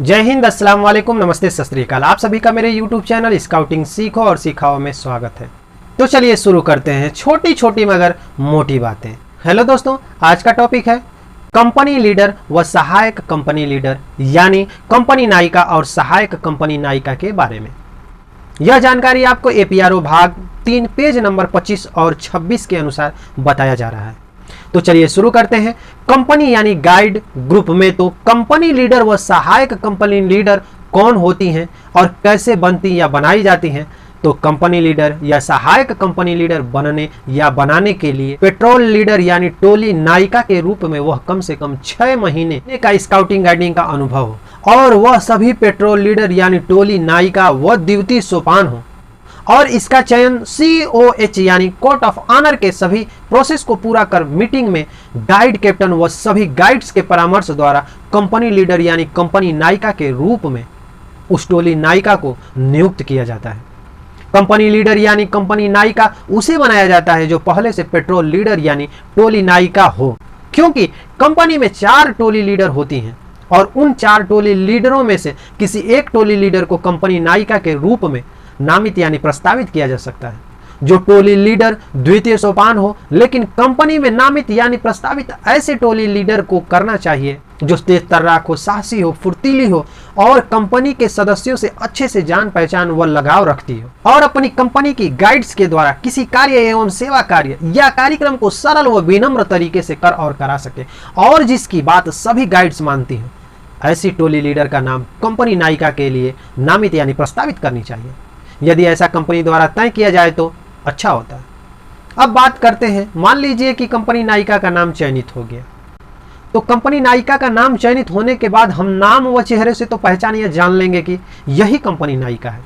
जय हिंद, अस्सलाम वालेकुम, नमस्ते, सत श्री अकाल। आप सभी का मेरे YouTube चैनल स्काउटिंग सीखो और सिखाओ में स्वागत है। तो चलिए शुरू करते हैं छोटी छोटी मगर मोटी बातें। हेलो दोस्तों, आज का टॉपिक है कंपनी लीडर व सहायक कंपनी लीडर यानी कंपनी नायिका और सहायक कंपनी नायिका के बारे में। यह जानकारी आपको APRO भाग 3 पेज नंबर 25 और 26 के अनुसार बताया जा रहा है। तो चलिए शुरू करते हैं। कंपनी यानी गाइड ग्रुप में तो कंपनी लीडर व सहायक कंपनी लीडर कौन होती हैं और कैसे बनती या बनाई जाती हैं। तो कंपनी लीडर या सहायक कंपनी लीडर बनने या बनाने के लिए पेट्रोल लीडर यानी टोली नायिका के रूप में वह कम से कम 6 महीने का स्काउटिंग गाइडिंग का अनुभव हो और वह सभी पेट्रोल लीडर यानी टोली नायिका व द्वितीय सोपान हो और इसका चयन COH यानी कोर्ट ऑफ ऑनर के सभी प्रोसेस को पूरा कर मीटिंग में गाइड कैप्टन व सभी गाइड्स के परामर्श द्वारा कंपनी लीडर यानी कंपनी नायिका के रूप में उस टोली नायिका को नियुक्त किया जाता है। कंपनी लीडर यानी कंपनी नायिका उसे बनाया जाता है जो पहले से पेट्रोल लीडर यानी टोली नायिका हो, क्योंकि कंपनी में 4 टोली लीडर होती हैं और उन 4 टोली लीडरों में से किसी एक टोली लीडर को कंपनी नायिका के रूप में नामित यानी प्रस्तावित किया जा सकता है। जो टोली लीडर द्वितीय सोपान हो, लेकिन कंपनी में नामित यानी प्रस्तावित ऐसे टोली लीडर को करना चाहिए जो तेज तर्राक हो, साहसी हो, फुर्तीली हो और कंपनी के सदस्यों से अच्छे से जान पहचान व लगाव रखती हो और अपनी कंपनी की गाइड्स के द्वारा किसी कार्य एवं सेवा कार्य या कार्यक्रम को सरल व विनम्र तरीके से कर और करा सके और जिसकी बात सभी गाइड्स मानती हैं। ऐसी टोली लीडर का नाम कंपनी नायिका के लिए नामित यानी प्रस्तावित करनी चाहिए। यदि ऐसा कंपनी द्वारा तय किया जाए तो अच्छा होता है। अब बात करते हैं, मान लीजिए कि कंपनी नायिका का नाम चयनित हो गया। तो कंपनी नायिका का नाम चयनित होने के बाद हम नाम व चेहरे से तो पहचान या जान लेंगे कि यही कंपनी नायिका है।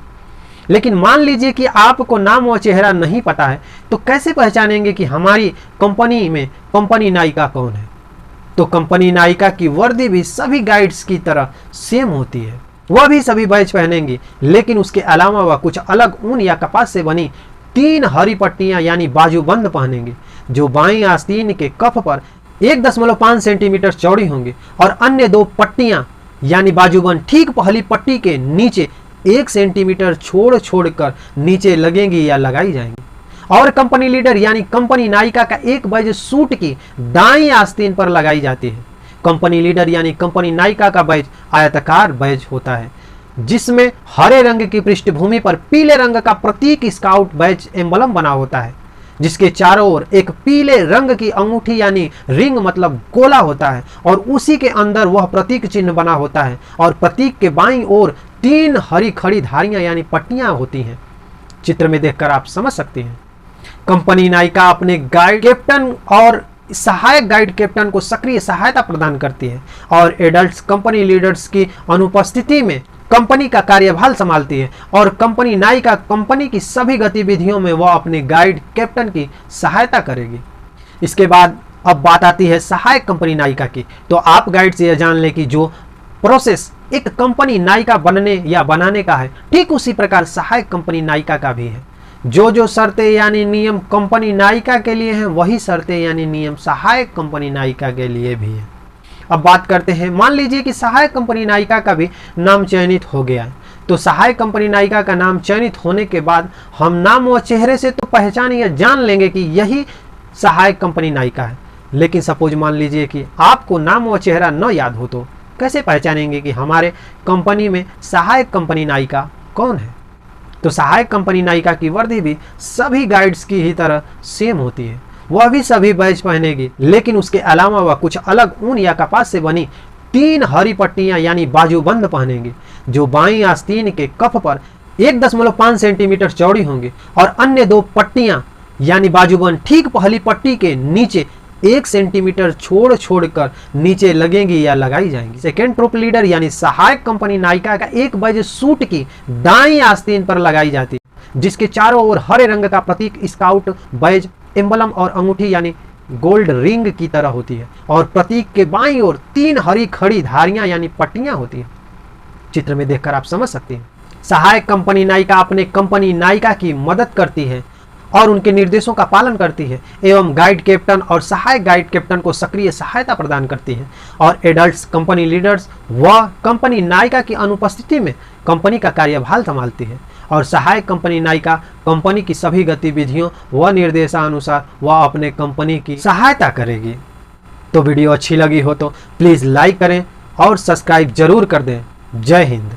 लेकिन मान लीजिए कि आपको नाम व चेहरा नहीं पता है, तो कैसे पहचानेंगे कि हमारी कंपनी में कंपनी नायिका कौन है। तो कंपनी नायिका की वर्दी भी सभी गाइड्स की तरह सेम होती है, वह भी सभी बैज पहनेंगी, लेकिन उसके अलावा वह कुछ अलग ऊन या कपास से बनी 3 हरी पट्टियां यानी बाजूबंद पहनेंगे जो बाईं आस्तीन के कफ पर 1.5 सेंटीमीटर चौड़ी होंगी और अन्य 2 पट्टियां यानी बाजूबंद ठीक पहली पट्टी के नीचे 1 सेंटीमीटर छोड़ कर नीचे लगेंगी या लगाई जाएंगी। और कंपनी लीडर यानी कंपनी नायिका का एक बैज सूट की दाईं आस्तीन पर लगाई जाती है। कंपनी लीडर यानी कंपनी नायिका का बैज आयताकार बैज होता है जिसमें हरे रंग की पृष्ठभूमि पर पीले रंग का प्रतीक स्काउट बैज एम्बलम बना होता है, जिसके चारों ओर एक पीले रंग की अंगूठी यानी रिंग मतलब गोला होता है और उसी के अंदर वह प्रतीक चिन्ह बना होता है और प्रतीक के बाईं ओर 3 हरी खड़ी धारियां यानी पट्टियां होती हैं। चित्र में देखकर आप समझ सकते हैं। कंपनी नायिका अपने गाइड कैप्टन और सहायक गाइड कैप्टन को सक्रिय सहायता प्रदान करती है और एडल्ट कंपनी लीडर्स की अनुपस्थिति में कंपनी का कार्यभार संभालती है और कंपनी नायिका कंपनी की सभी गतिविधियों में वह अपने गाइड कैप्टन की सहायता करेगी। इसके बाद अब बात आती है सहायक कंपनी नायिका की। तो आप गाइड से यह जान लें कि जो प्रोसेस एक कंपनी नायिका बनने या बनाने का है, ठीक उसी प्रकार सहायक कंपनी नायिका का भी है। जो शर्तें यानी नियम कंपनी नायिका के लिए हैं, वही शर्तें यानी नियम सहायक कंपनी नायिका के लिए भी है। अब बात करते हैं, मान लीजिए कि सहायक कंपनी नायिका का भी नाम चयनित हो गया है। तो सहायक कंपनी नायिका का नाम चयनित होने के बाद हम नाम व चेहरे से तो पहचान या जान लेंगे कि यही सहायक कंपनी नायिका है। लेकिन सपोज मान लीजिए कि आपको नाम व चेहरा न याद हो, तो कैसे पहचानेंगे कि हमारे कंपनी में सहायक कंपनी नायिका कौन है। तो सहायक कंपनी नायिका की वर्दी भी सभी गाइड्स की ही तरह सेम होती है, वह भी सभी बैज पहनेगी, लेकिन उसके अलावा वह कुछ अलग ऊन या कपास से बनी 3 हरी पट्टियां यानी बाजूबंद पहनेंगी जो बाईं आस्तीन के कफ पर 1.5 सेंटीमीटर चौड़ी होंगी और अन्य 2 पट्टियां यानी बाजूबंद ठीक पहली पट्टी के नीचे 1 सेंटीमीटर छोड़ कर नीचे लगेंगी या लगाई जाएंगी। सेकेंड ट्रूप लीडर यानी सहायक कंपनी नायिका का एक बैज सूट की दाईं आस्तीन पर लगाई जाती है जिसके चारों ओर हरे रंग का प्रतीक स्काउट बैज एम्बलम और अंगूठी यानी गोल्ड रिंग की तरह होती है और प्रतीक के बाईं ओर 3 हरी खड़ी धारियां यानी पट्टियां होती हैं। चित्र में देखकर आप समझ सकते हैं। सहायक कंपनी नायिका अपने कंपनी नायिका की मदद करती है और उनके निर्देशों का पालन करती है एवं गाइड कैप्टन और सहायक गाइड कैप्टन को सक्रिय सहायता प्रदान करती है। और एडल्ट कंपनी लीडर्स व कंपनी नायिका की अनुपस्थिति में कंपनी का कार्यभार संभालती है। और सहायक कंपनी नायिका कंपनी की सभी गतिविधियों व निर्देशानुसार वह अपने कंपनी की सहायता करेगी। तो वीडियो अच्छी लगी हो तो प्लीज़ लाइक करें और सब्सक्राइब जरूर कर दें। जय हिंद।